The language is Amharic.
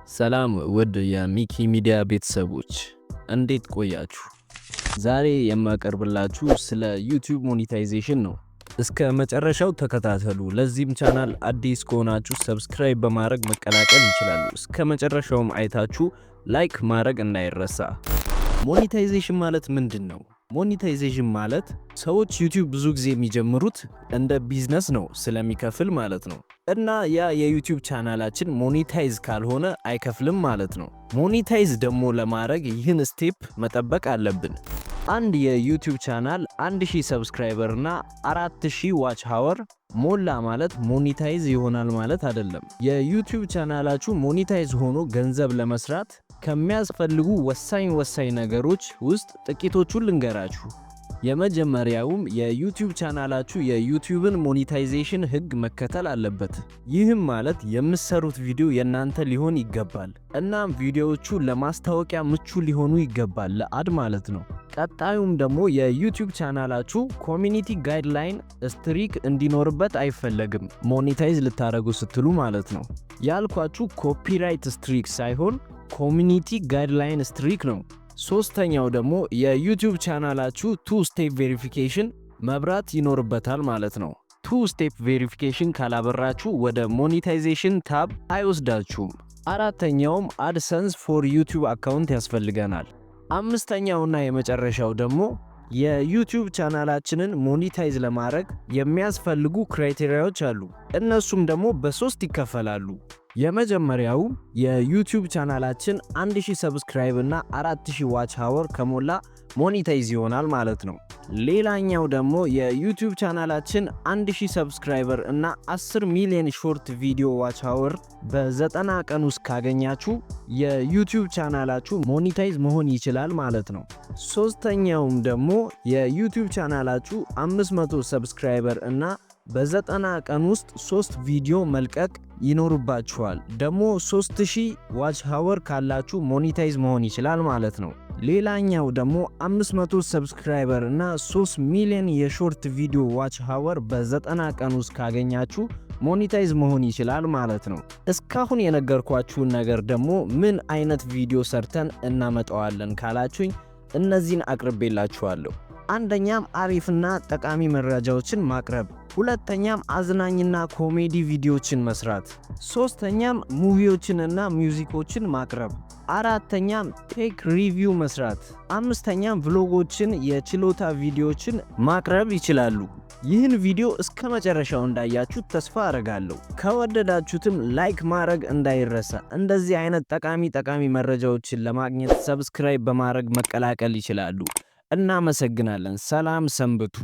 ሰላም ውድ የሚኪ ሚዲያ ቤተሰቦች እንዴት ቆያችሁ? ዛሬ የማቀርብላችሁ ስለ ዩቲዩብ ሞኔታይዜሽን ነው። እስከ መጨረሻው ተከታተሉ። ለዚህም ቻናል አዲስ ከሆናችሁ ሰብስክራይብ በማድረግ መቀላቀል ይችላሉ። እስከ መጨረሻውም አይታችሁ ላይክ ማድረግ እንዳይረሳ። ሞኔታይዜሽን ማለት ምንድን ነው? ሞኔታይዜሽን ማለት ሰዎች ዩቲዩብ ብዙ ጊዜ የሚጀምሩት እንደ ቢዝነስ ነው ስለሚከፍል ማለት ነው። እና ያ የዩቲዩብ ቻናላችን ሞኔታይዝ ካልሆነ አይከፍልም ማለት ነው። ሞኔታይዝ ደግሞ ለማድረግ ይህን ስቴፕ መጠበቅ አለብን። አንድ የዩቲዩብ ቻናል 1000 ሰብስክራይበር እና 4000 ዋች ሃወር ሞላ ማለት ሞኔታይዝ ይሆናል ማለት አይደለም። የዩቲዩብ ቻናላችሁ ሞኔታይዝ ሆኖ ገንዘብ ለመስራት ከሚያስፈልጉ ወሳኝ ነገሮች ውስጥ ጥቂቶቹን ልንገራችሁ። የመጀመሪያውም የዩቲዩብ ቻናላችሁ የዩቲዩብን ሞኔታይዜሽን ህግ መከተል አለበት። ይህም ማለት የምትሰሩት ቪዲዮ የናንተ ሊሆን ይገባል። እናም ቪዲዮዎቹ ለማስታወቂያ ምቹ ሊሆኑ ይገባል፣ ለአድ ማለት ነው። ቀጣዩም ደግሞ የዩቲዩብ ቻናላችሁ ኮሚኒቲ ጋይድላይን ስትሪክ እንዲኖርበት አይፈለግም፣ ሞኔታይዝ ልታደርጉ ስትሉ ማለት ነው። ያልኳችሁ ኮፒራይት ስትሪክ ሳይሆን ኮሚኒቲ ጋይድላይን ስትሪክ ነው። ሶስተኛው ደግሞ የዩቲዩብ ቻናላችሁ ቱ ስቴፕ ቬሪፊኬሽን መብራት ይኖርበታል ማለት ነው። ቱ ስቴፕ ቬሪፊኬሽን ካላበራችሁ ወደ ሞኔታይዜሽን ታብ አይወስዳችሁም። አራተኛውም አድሰንስ ፎር ዩቲዩብ አካውንት ያስፈልገናል። አምስተኛውና የመጨረሻው ደግሞ የዩቲዩብ ቻናላችንን ሞኔታይዝ ለማድረግ የሚያስፈልጉ ክራይቴሪያዎች አሉ። እነሱም ደግሞ በሶስት ይከፈላሉ። የመጀመሪያው የዩቲዩብ ቻናላችን 1000 ሰብስክራይብ እና 4000 ዋች ሃወር ከሞላ ሞኔታይዝ ይሆናል ማለት ነው። ሌላኛው ደግሞ የዩቲዩብ ቻናላችን 1000 ሰብስክራይበር እና 10 ሚሊዮን ሾርት ቪዲዮ ዋች ሃወር በ90 ቀን ውስጥ ካገኛችሁ የዩቲዩብ ቻናላችሁ ሞኔታይዝ መሆን ይችላል ማለት ነው። ሶስተኛውም ደግሞ የዩቲዩብ ቻናላችሁ 500 ሰብስክራይበር እና በ90 ቀን ውስጥ 3 ቪዲዮ መልቀቅ ይኖርባችኋል። ደግሞ 3000 ዋች ሃወር ካላችሁ ሞኔታይዝ መሆን ይችላል ማለት ነው። ሌላኛው ደግሞ 500 ሰብስክራይበር እና 3 ሚሊዮን የሾርት ቪዲዮ ዋች ሃወር በ90 ቀን ውስጥ ካገኛችሁ ሞኔታይዝ መሆን ይችላል ማለት ነው። እስካሁን የነገርኳችሁን ነገር ደግሞ ምን አይነት ቪዲዮ ሰርተን እናመጣዋለን ካላችሁኝ እነዚህን አቅርቤላችኋለሁ። አንደኛም አሪፍና ጠቃሚ መረጃዎችን ማቅረብ፣ ሁለተኛም አዝናኝና ኮሜዲ ቪዲዮዎችን መስራት፣ ሶስተኛም ሙቪዎችንና ሚውዚኮችን ማቅረብ፣ አራተኛም ቴክ ሪቪው መስራት፣ አምስተኛም ቭሎጎችን የችሎታ ቪዲዮዎችን ማቅረብ ይችላሉ። ይህን ቪዲዮ እስከ መጨረሻው እንዳያችሁ ተስፋ አረጋለሁ። ከወደዳችሁትም ላይክ ማድረግ እንዳይረሳ። እንደዚህ አይነት ጠቃሚ መረጃዎችን ለማግኘት ሰብስክራይብ በማድረግ መቀላቀል ይችላሉ። እናመሰግናለን። ሰላም ሰንብቱ።